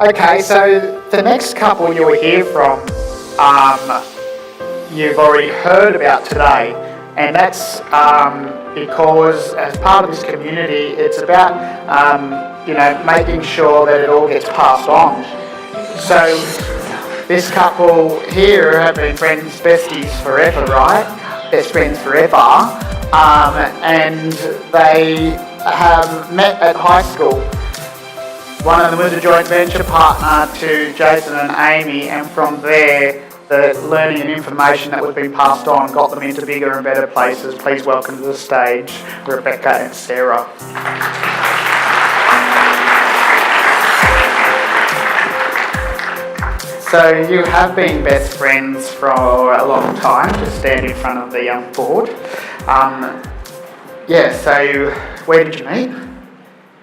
Okay, so the next couple you'll hear from, you've already heard about today, and that's because as part of this community, it's about making sure that it all gets passed on. So this couple here have been friends, besties forever, right? Best friends forever, and they have met at high school. One of them was a joint venture partner to Jason and Amy, and from there, the learning and information that was being passed on got them into bigger and better places. Please welcome to the stage, Rebecca and Sarah. So you have been best friends for a long time, to stand in front of the board. So where did you meet?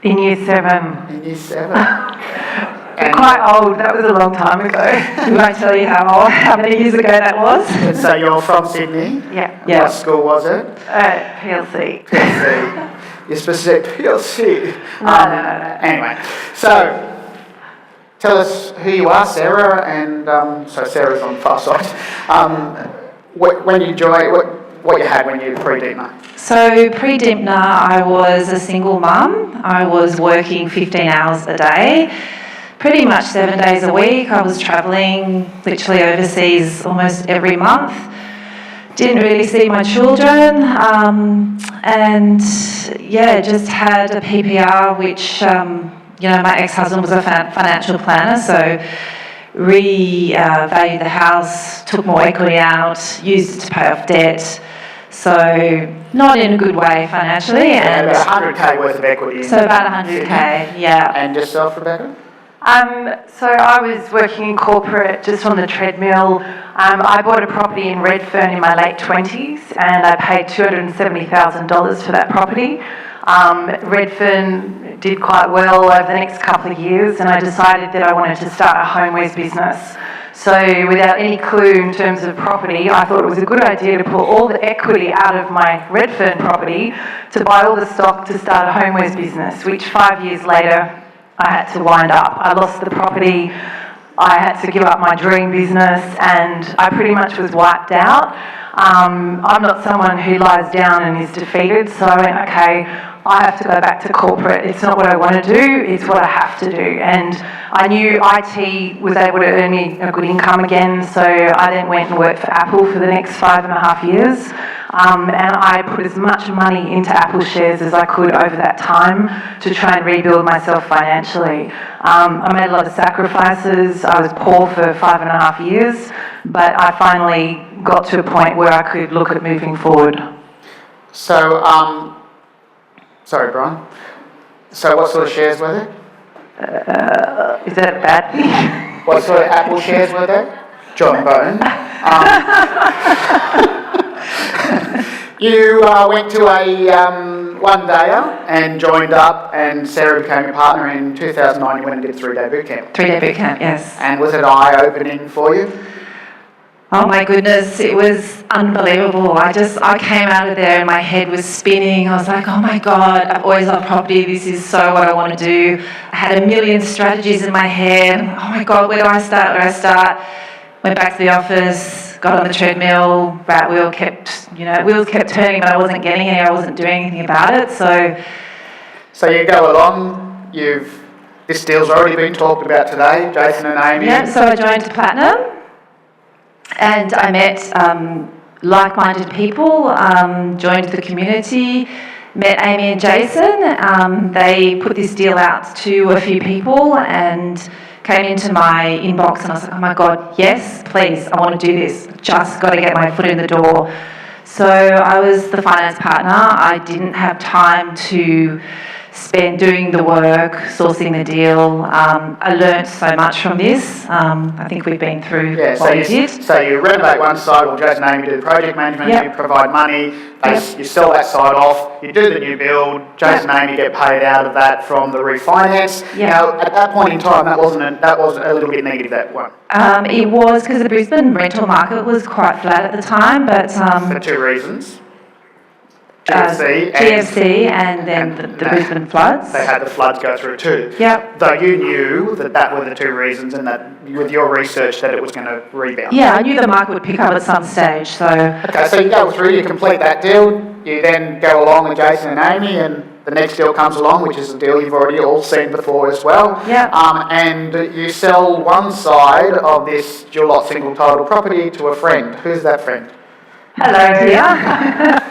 In Year 7. In Year 7. And quite old, that was a long time ago. I won't tell you how many years ago that was. And so you're from Sydney? Yeah. What school was it? PLC. PLC. You're supposed to say PLC. No. Anyway, so tell us who you are, Sarah, and so Sarah's on the far side. When you joined, what you had when you were pre-Deepner? So pre-Deepner, I was a single mum. I was working 15 hours a day, pretty much 7 days a week. I was travelling literally overseas almost every month. Didn't really see my children, and just had a PPR, which my ex-husband was a financial planner, so revalued the house, took more equity out, used it to pay off debt. So not in a good way financially. And about 100k worth of equity. So about 100k, yeah. And yourself, Rebecca? So I was working in corporate, just on the treadmill. I bought a property in Redfern in my late 20s, and I paid $270,000 for that property. Redfern did quite well over the next couple of years, and I decided that I wanted to start a homewares business. So without any clue in terms of property, I thought it was a good idea to pull all the equity out of my Redfern property to buy all the stock to start a homewares business, which 5 years later I had to wind up. I lost the property, I had to give up my dream business, and I pretty much was wiped out. I'm not someone who lies down and is defeated, so I went, okay, I have to go back to corporate. It's not what I want to do, it's what I have to do. And I knew IT was able to earn me a good income again, so I then went and worked for Apple for the next 5.5 years. And I put as much money into Apple shares as I could over that time to try and rebuild myself financially. I made a lot of sacrifices. I was poor for 5.5 years, but I finally got to a point where I could look at moving forward. So, sorry, Brian. So what sort of shares were there? Is that a bad thing? What sort of Apple shares were there? John Bone. You went to a one-dayer and joined up, and Sarah became your partner in 2009. You went and did a 3-day boot camp. 3-day boot camp, yes. And was it eye-opening for you? Oh my goodness, it was unbelievable. I came out of there and my head was spinning. I was like, oh my God, I've always loved property. This is so what I want to do. I had a million strategies in my head. Oh my God, where do I start? Went back to the office, got on the treadmill, wheels kept turning, but I wasn't getting anywhere. I wasn't doing anything about it. So you go along, this deal's already been talked about today, Jason and Amy. Yeah, so I joined Platinum. And I met like-minded people, joined the community, met Amy and Jason. They put this deal out to a few people and came into my inbox, and I was like, oh my God, yes, please, I want to do this. Just got to get my foot in the door. So I was the finance partner. I didn't have time to spend doing the work, sourcing the deal. I learnt so much from this. I think we've been through what we did. So you renovate one side, well, Jason and Amy do the project management, you provide money, you sell that side off, you do the new build, Jason and Amy get paid out of that from the refinance. Now, at that point in time, that was a little bit negative, that one. It was, because the Brisbane rental market was quite flat at the time, but... for two reasons. GFC and then the Brisbane floods. They had the floods go through too. Yep. Though you knew that were the two reasons, and that with your research that it was going to rebound. Yeah, I knew the market would pick up at some stage, so... Okay, so you go through, you complete that deal, you then go along with Jason and Amy, and the next deal comes along, which is a deal you've already all seen before as well. Yeah. And you sell one side of this dual lot single title property to a friend. Who's that friend? Hello, dear.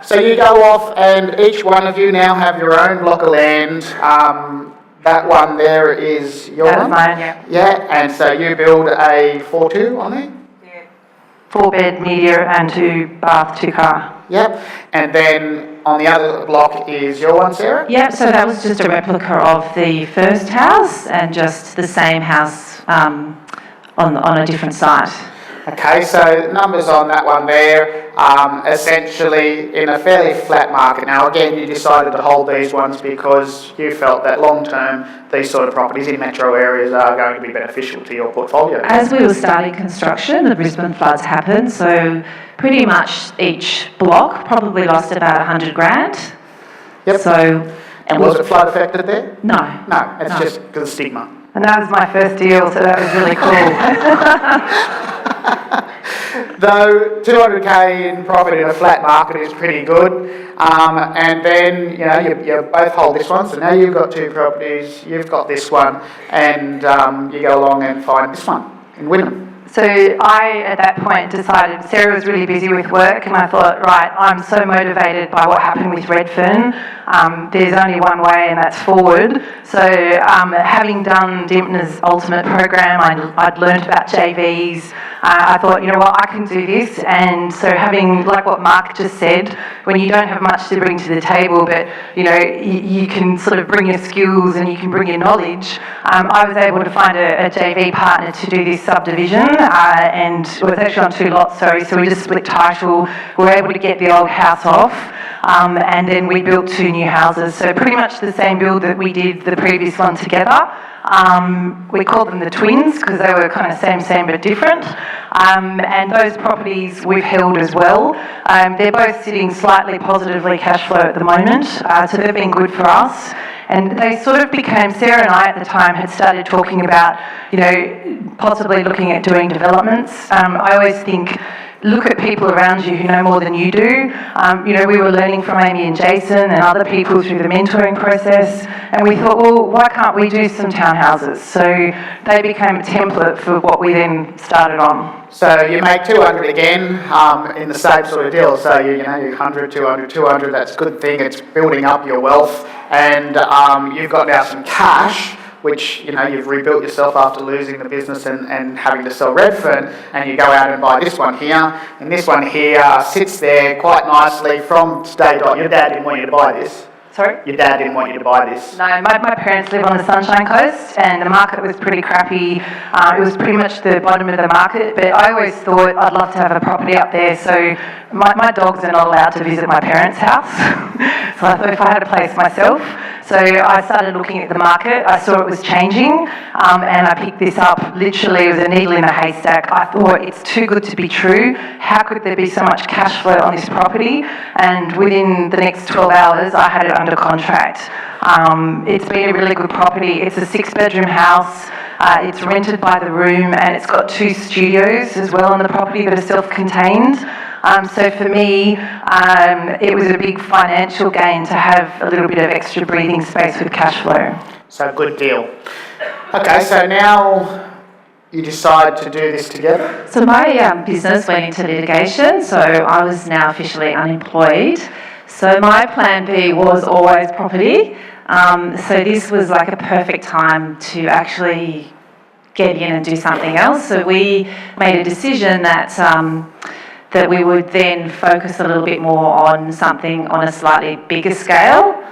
So you go off, and each one of you now have your own block of land. That one there is your That was one? mine, yeah. Yeah, and so you build a 4-2 on there? 4-bed, media, and 2-bath, 2-car. Yep. And then on the other block is your one, Sarah? Yep, so that was just a replica of the first house and just the same house on a different site. Okay, so numbers on that one there, essentially in a fairly flat market. Now again, you decided to hold these ones because you felt that long term, these sort of properties in metro areas are going to be beneficial to your portfolio. As we were starting construction, the Brisbane floods happened, so pretty much each block probably lost about 100 grand. Yep. So, And was it flood affected there? No. No, it's No. just because of stigma. And that was my first deal, so that was really cool. Though 200k in profit in a flat market is pretty good, and then you both hold this one. So now you've got two properties, you've got this one, and you go along and find this one in Wynnum. So I, at that point, decided, Sarah was really busy with work, and I thought, right, I'm so motivated by what happened with Redfern. There's only one way, and that's forward. So having done Dimpner's Ultimate program, I'd learnt about JVs. I thought, you know what, I can do this. And so having, like what Mark just said, when you don't have much to bring to the table, but you can sort of bring your skills and you can bring your knowledge, I was able to find a JV partner to do this subdivision, and it was actually on 2 lots, so we just split title. We were able to get the old house off, and then we built 2 new houses. So pretty much the same build that we did the previous one together. We called them the twins because they were kind of same but different. And those properties we've held as well. They're both sitting slightly positively cash flow at the moment, so they've been good for us. And they sort of became, Sarah and I at the time had started talking about, possibly looking at doing developments. I always think, look at people around you who know more than you do. We were learning from Amy and Jason and other people through the mentoring process, and we thought, well, why can't we do some townhouses? So they became a template for what we then started on. So you make 200 again in the same sort of deal. So you 100, 200, 200. That's a good thing. It's building up your wealth, and you've got now some cash, which you've rebuilt yourself after losing the business and having to sell Redfern, and you go out and buy this one here, and this one here sits there quite nicely from day dot. Your dad didn't want you to buy this. Sorry? Your dad didn't want you to buy this. No, my parents live on the Sunshine Coast, and the market was pretty crappy. It was pretty much the bottom of the market, but I always thought I'd love to have a property up there, so my dogs are not allowed to visit my parents' house. So I thought if I had a place myself. So I started looking at the market. I saw it was changing, and I picked this up. Literally, it was a needle in a haystack. I thought, it's too good to be true. How could there be so much cash flow on this property? And within the next 12 hours, I had it under contract. It's been a really good property. It's a 6-bedroom house. It's rented by the room, and it's got 2 studios as well on the property that are self-contained. So for me, it was a big financial gain to have a little bit of extra breathing space with cash flow. So good deal. Okay, so now you decide to do this together? So my business went into litigation, so I was now officially unemployed. So my plan B was always property. So this was like a perfect time to actually get in and do something else. So we made a decision that we would then focus a little bit more on something on a slightly bigger scale.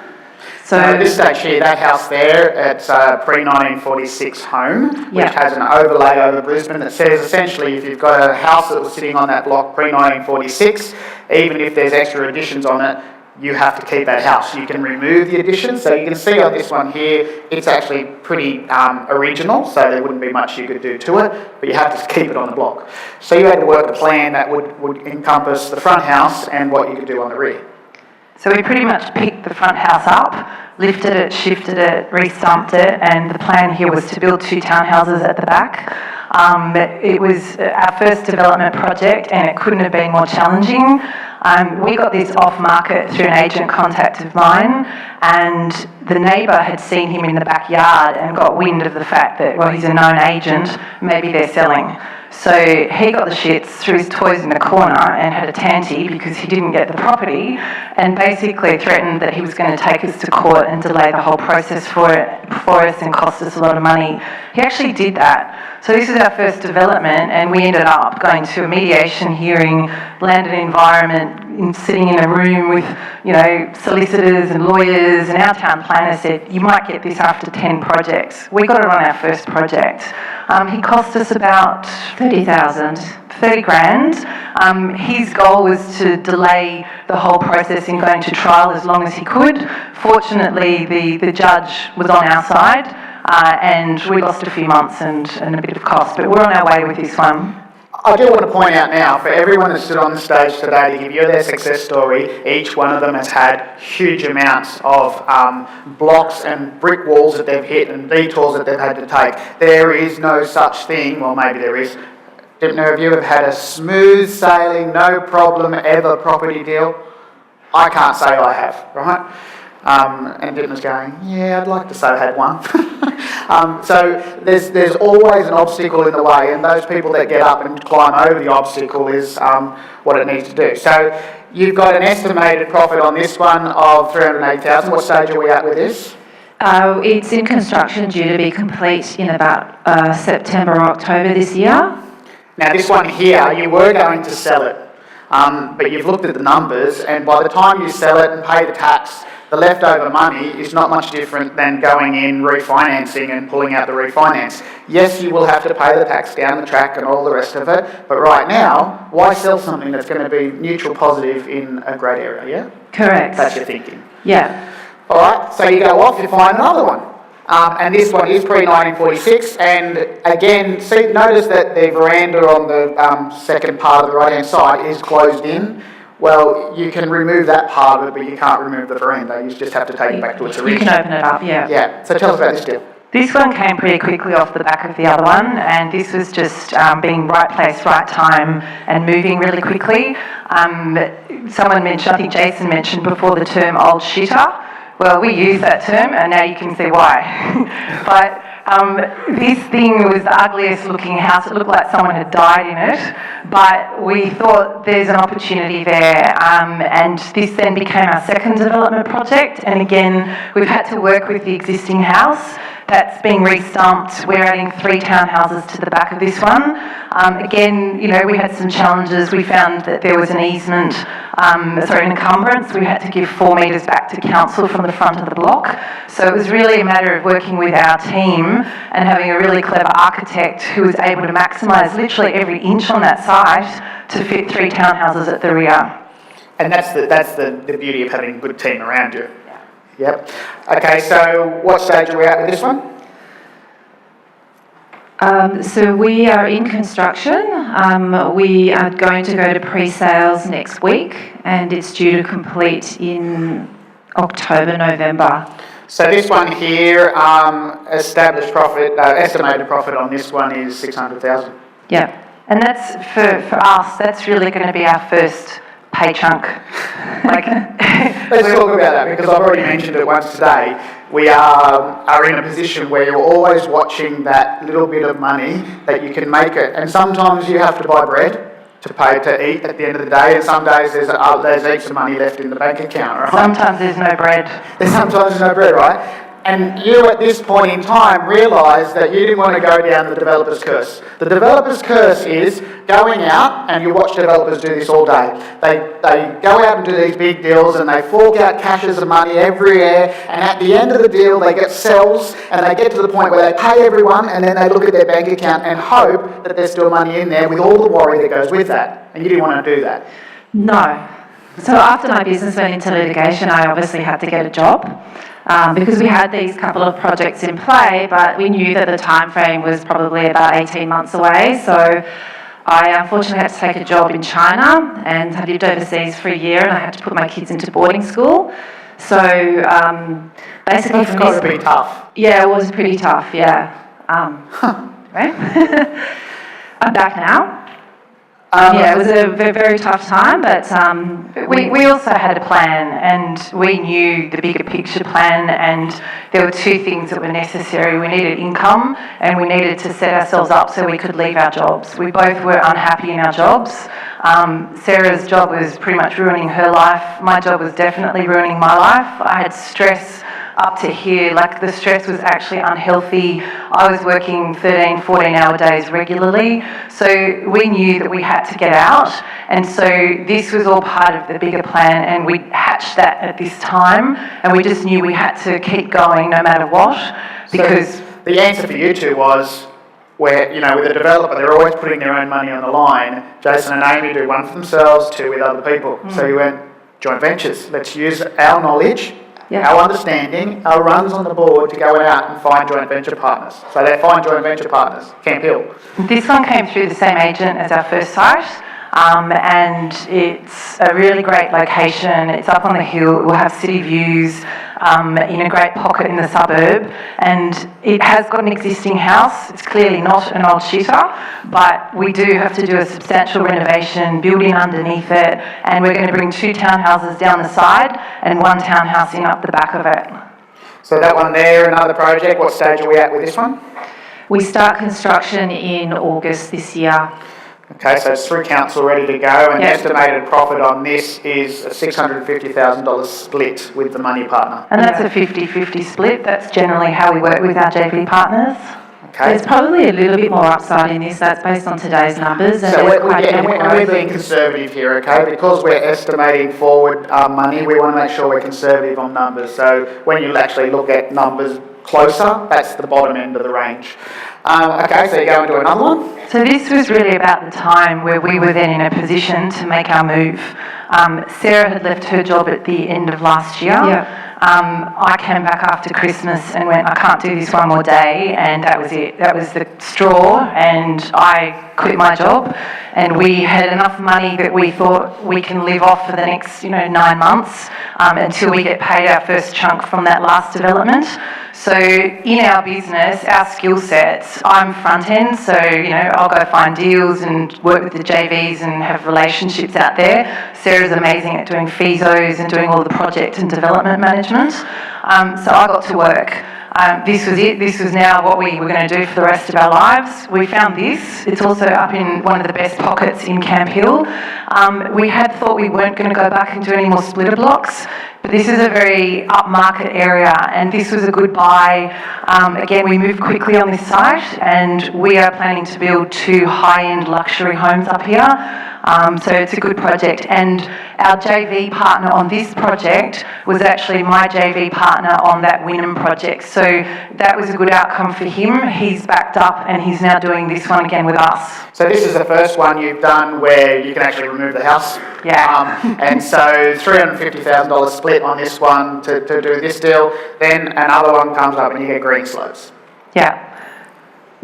So at this stage here, that house there, it's a pre-1946 home, which Yeah. has an overlay over Brisbane that says essentially if you've got a house that was sitting on that block pre-1946, even if there's extra additions on it, you have to keep that house. You can remove the additions. So you can see on this one here, it's actually pretty original, so there wouldn't be much you could do to it, but you have to keep it on the block. So you had to work a plan that would encompass the front house and what you could do on the rear. So we pretty much picked the front house up, lifted it, shifted it, re-stumped it, and the plan here was to build 2 townhouses at the back. It was our first development project and it couldn't have been more challenging. We got this off market through an agent contact of mine, and the neighbour had seen him in the backyard and got wind of the fact that, well, he's a known agent, maybe they're selling. So he got the shits, threw his toys in the corner and had a tanty because he didn't get the property, and basically threatened that he was going to take us to court and delay the whole process for us and cost us a lot of money. He actually did that. So this is our first development, and we ended up going to a mediation hearing, land and environment, sitting in a room with, solicitors and lawyers, and our town planner said, you might get this after 10 projects. We got it on our first project. He cost us about 30 grand. His goal was to delay the whole process in going to trial as long as he could. Fortunately, the judge was on our side, and we lost a few months and a bit of cost, but we're on our way with this one. I do want to point out now, for everyone that stood on the stage today to give you their success story, each one of them has had huge amounts of blocks and brick walls that they've hit and detours that they've had to take. There is no such thing, well maybe there is. Didn't know if you have had a smooth sailing, no problem ever property deal. I can't say I have, right? And Dylan was going, yeah, I'd like to say I had one. So there's always an obstacle in the way, and those people that get up and climb over the obstacle is what it needs to do. So you've got an estimated profit on this one of $380,000. What stage are we at with this? It's in construction, due to be complete in about September or October this year. Now this one here, you were going to sell it, but you've looked at the numbers, and by the time you sell it and pay the tax, the leftover money is not much different than going in, refinancing and pulling out the refinance. Yes, you will have to pay the tax down the track and all the rest of it, but right now, why sell something that's going to be neutral positive in a great area, yeah? Correct. That's your thinking. Yeah. All right, so you go off, you find another one. And this one is pre-1946, and again, notice that the veranda on the second part of the right-hand side is closed in. Well, you can remove that part of it, but you can't remove the veranda. You just have to take it back to its original. You can open it up, yeah. Yeah, so tell us about this deal. This one came pretty quickly off the back of the other one, and this was just being right place, right time, and moving really quickly. Someone mentioned, I think Jason mentioned before, the term old shitter. Well, we use that term, and now you can see why. But this thing was the ugliest looking house. It looked like someone had died in it, but we thought there's an opportunity there, and this then became our second development project. And again, we've had to work with the existing house. That's being re-stumped. We're adding 3 townhouses to the back of this one. Again, we had some challenges. We found that there was an easement, an encumbrance. We had to give 4 metres back to council from the front of the block. So it was really a matter of working with our team and having a really clever architect who was able to maximise literally every inch on that site to fit 3 townhouses at the rear. And that's the beauty of having a good team around you. Yep. Okay, so what stage are we at with this one? So we are in construction. We are going to go to pre-sales next week, and it's due to complete in October, November. So this one here, estimated profit on this one is $600,000. Yeah. And that's, for us, that's really going to be our first pay chunk. Let's talk about that, because I've already mentioned it once today. We are in a position where you're always watching that little bit of money that you can make it, and sometimes you have to buy bread to pay to eat at the end of the day, and some days there's heaps of money left in the bank account, right? Sometimes there's no bread. Sometimes there's no bread, right? And you, at this point in time, realise that you didn't want to go down the developer's curse. The developer's curse is going out, and you watch developers do this all day. They go out and do these big deals, and they fork out caches of money everywhere, and at the end of the deal, they get sells, and they get to the point where they pay everyone, and then they look at their bank account and hope that there's still money in there with all the worry that goes with that. And you didn't want to do that. No. So after my business went into litigation, I obviously had to get a job. Because we had these couple of projects in play, but we knew that the time frame was probably about 18 months away. So I unfortunately had to take a job in China and I lived overseas for a year and I had to put my kids into boarding school. So basically That's from got this... to be tough. Yeah, it was pretty tough, yeah. Right? I'm back now. Yeah, it was a very tough time, but... We also had a plan, and we knew the bigger picture plan, and there were two things that were necessary. We needed income, and we needed to set ourselves up so we could leave our jobs. We both were unhappy in our jobs. Sarah's job was pretty much ruining her life. My job was definitely ruining my life. I had stress up to here, like the stress was actually unhealthy. I was working 13, 14-hour days regularly, so we knew that we had to get out, and so this was all part of the bigger plan, and we hatched that at this time, and we just knew we had to keep going no matter what, because... So the answer for you two was, where, with a developer, they're always putting their own money on the line. Jason and Amy do one for themselves, two with other people. So you went, joint ventures. Let's use our knowledge, our understanding, our runs on the board to go out and find joint venture partners. So they find joint venture partners, Camp Hill. This one came through the same agent as our first site, and it's a really great location. It's up on the hill, it will have city views, in a great pocket in the suburb, and it has got an existing house. It's clearly not an old shitter, but we do have to do a substantial renovation, building underneath it, and we're going to bring 2 townhouses down the side and 1 townhouse in up the back of it. So that one there, another project, what stage are we at with this one? We start construction in August this year. Okay, so it's through council, ready to go, and the estimated profit on this is a $650,000 split with the money partner. And that's a 50-50 split. That's generally how we work with our JV partners. Okay. There's probably a little bit more upside in this. That's based on today's numbers. And So we're being conservative here, okay? Because we're estimating forward money, we want to make sure we're conservative on numbers. So when you actually look at numbers closer, that's the bottom end of the range. Okay, so you go into another one? So this was really about the time where we were then in a position to make our move. Sarah had left her job at the end of last year. I came back after Christmas and went, I can't do this one more day, and that was it. That was the straw, and I quit my job, and we had enough money that we thought we can live off for the next 9 months until we get paid our first chunk from that last development. So in our business, our skill sets, I'm front end, so I'll go find deals and work with the JVs and have relationships out there. Sarah's amazing at doing FISOs and doing all the project and development management. So I got to work. This was it. This was now what we were going to do for the rest of our lives. We found this. It's also up in one of the best pockets in Camp Hill. We had thought we weren't going to go back and do any more splitter blocks, but this is a very upmarket area, and this was a good buy. Again, we moved quickly on this site, and we are planning to build 2 high-end luxury homes up here. So it's a good project, and our JV partner on this project was actually my JV partner on that Wynnum project, so that was a good outcome for him. He's backed up and he's now doing this one again with us. So this is the first one you've done where you can actually remove the house. And so $350,000 split on this one to do this deal, then another one comes up and you get green slopes.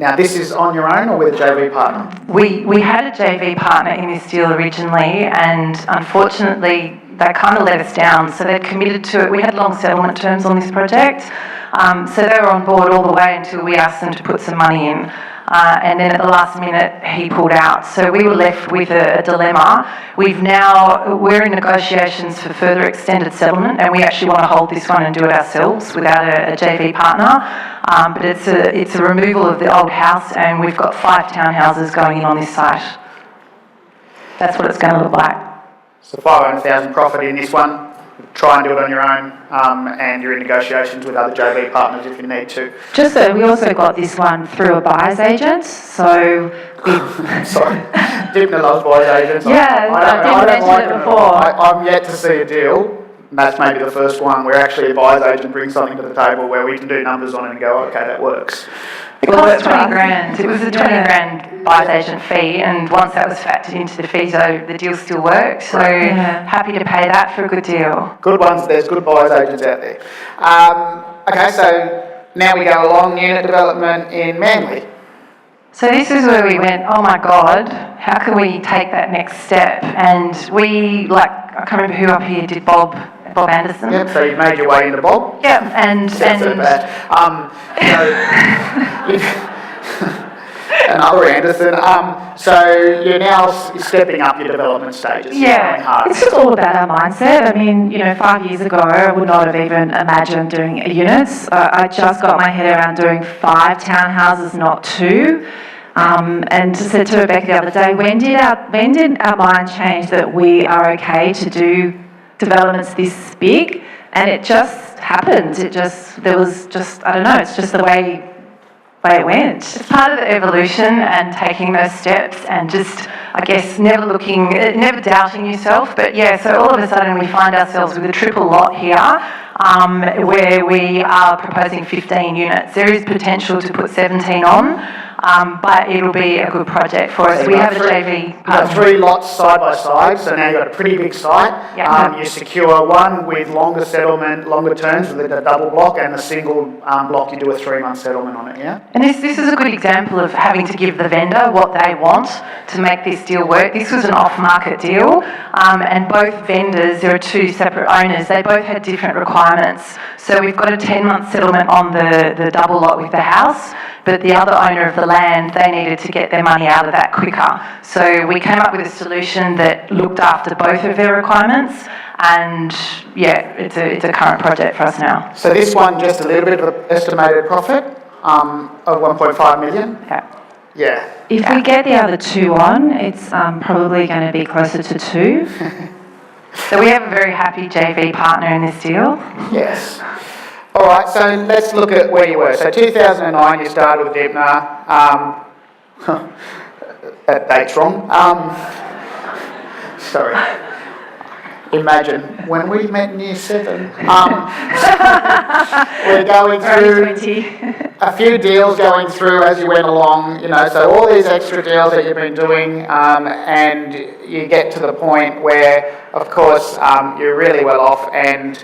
Now, this is on your own or with a JV partner? We had a JV partner in this deal originally, and unfortunately they kind of let us down, so they committed to it. We had long settlement terms on this project, so they were on board all the way until we asked them to put some money in. And then at the last minute he pulled out, so we were left with a dilemma. We're in negotiations for further extended settlement, and we actually want to hold this one and do it ourselves without a JV partner. But it's a removal of the old house, and we've got 5 townhouses going in on this site. That's what it's going to look like. So $500,000 profit in this one. Try and do it on your own, and you're in negotiations with other JV partners if you need to. Just so we also got this one through a buyer's agent, so we... Sorry, Dipner loves buyer's agents. I didn't mention it before. I'm yet to see a deal. That's maybe the first one where actually a buyer's agent brings something to the table where we can do numbers on it and go, okay, that works. It cost 20 grand. It was a 20 grand buyer's agent fee, and once that was factored into the FISO, the deal still worked. So happy to pay that for a good deal. Good ones. There's good buyer's agents out there. Okay, so now we go along unit development in Manly. So this is where we went, oh my God, how can we take that next step? And we, I can't remember who up here did Bob Anderson. Yep, so you made your way into Bob. Yep, and another Anderson. So you're now stepping up your development stages. It's just all about our mindset. I mean, 5 years ago, I would not have even imagined doing units. I just got my head around doing 5 townhouses, not 2. And just said to Rebecca the other day, when did our mind change that we are okay to do developments this big? And it just happened. I don't know, it's just the way it went. It's part of the evolution and taking those steps and just, I guess, never doubting yourself. But so all of a sudden we find ourselves with a triple lot here, where we are proposing 15 units. There is potential to put 17 on. But it'll be a good project for us. So we have a JV. You've got 3 lots side by side, so now you've got a pretty big site. You secure one with longer settlement, longer terms with a double block, and a single block you do a 3-month settlement on it, yeah? And this is a good example of having to give the vendor what they want to make this deal work. This was an off-market deal, and both vendors, there are 2 separate owners, they both had different requirements. So we've got a 10-month settlement on the double lot with the house, but the other owner of the land, they needed to get their money out of that quicker. So we came up with a solution that looked after both of their requirements, and it's a current project for us now. So this one, just a little bit of an estimated profit of 1.5 million? Yeah. If we get the other 2 on, it's probably going to be closer to 2. So we have a very happy JV partner in this deal. Yes. All right, so let's look at where you were. So 2009, you started with Dibna. That date's wrong. Sorry. Imagine when we met in year 7. We're going through a few deals going through as you went along, so all these extra deals that you've been doing, and you get to the point where, of course, you're really well off and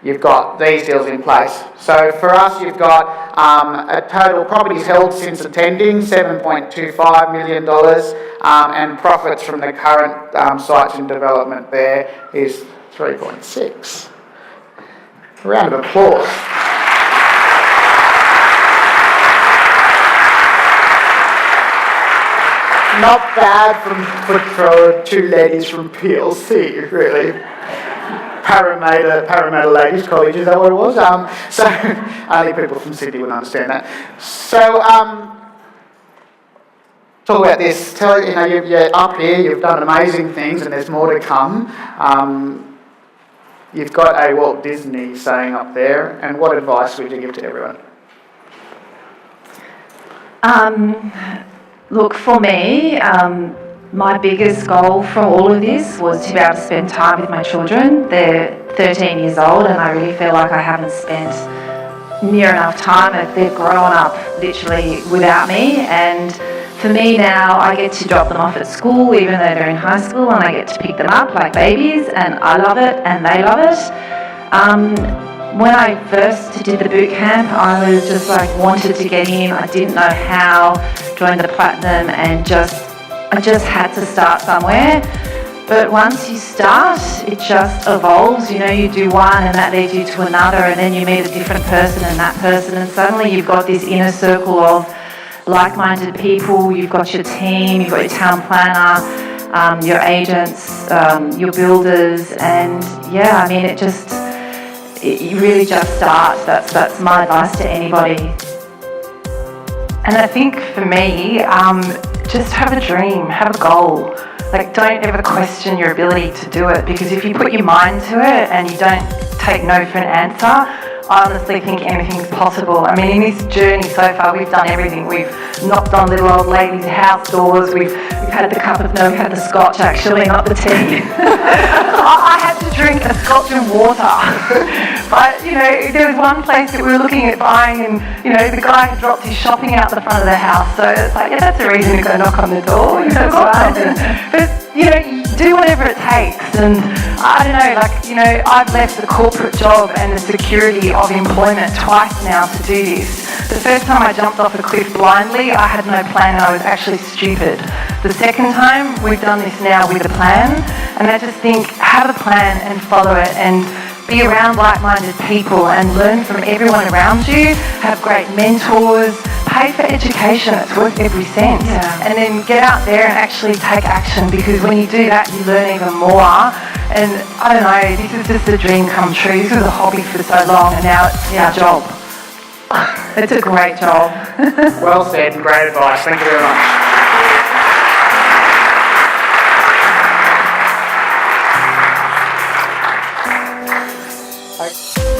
you've got these deals in place. So for us, you've got a total properties held since attending, $7.25 million, and profits from the current sites in development there is 3.6. A round of applause. Not bad for 2 ladies from PLC, really. Parramatta Ladies College, is that what it was? So only people from Sydney would understand that. So talk about this. You're up here. You've done amazing things, and there's more to come. You've got a Walt Disney saying up there, and what advice would you give to everyone? Look, for me, my biggest goal from all of this was to be able to spend time with my children. They're 13 years old, and I really feel like I haven't spent near enough time. They've grown up literally without me, and for me now, I get to drop them off at school even though they're in high school, and I get to pick them up like babies, and I love it and they love it. When I first did the boot camp, I was just wanted to get in. I didn't know how, joined the Platinum, and I just had to start somewhere. But once you start, it just evolves. You do one and that leads you to another, and then you meet a different person and that person, and suddenly you've got this inner circle of like-minded people. You've got your team, you've got your town planner, your agents, your builders, and you really just start. That's my advice to anybody. And I think for me, just have a dream, have a goal. Don't ever question your ability to do it, because if you put your mind to it and you don't take no for an answer, I honestly think anything's possible. I mean, in this journey so far, we've done everything. We've knocked on little old ladies' house doors. We've had the we've had the scotch, actually, not the tea. I had to drink a scotch and water. But, there was one place that we were looking at buying, and, the guy had dropped his shopping out the front of the house. So it's that's a reason to go knock on the door. You've got something. But, do whatever it takes. And I don't know, like, you know, I've left the corporate job and the security of employment twice now to do this. The first time I jumped off a cliff blindly, I had no plan and I was actually stupid. The second time, we've done this now with a plan, and I just think, have a plan and follow it, and be around like-minded people and learn from everyone around you, have great mentors, pay for education, it's worth every cent. And then get out there and actually take action, because when you do that, you learn even more. And I don't know, this is just a dream come true. This was a hobby for so long, and now it's our job. It's a great job. Well said and great advice. Thank you very much. Okay.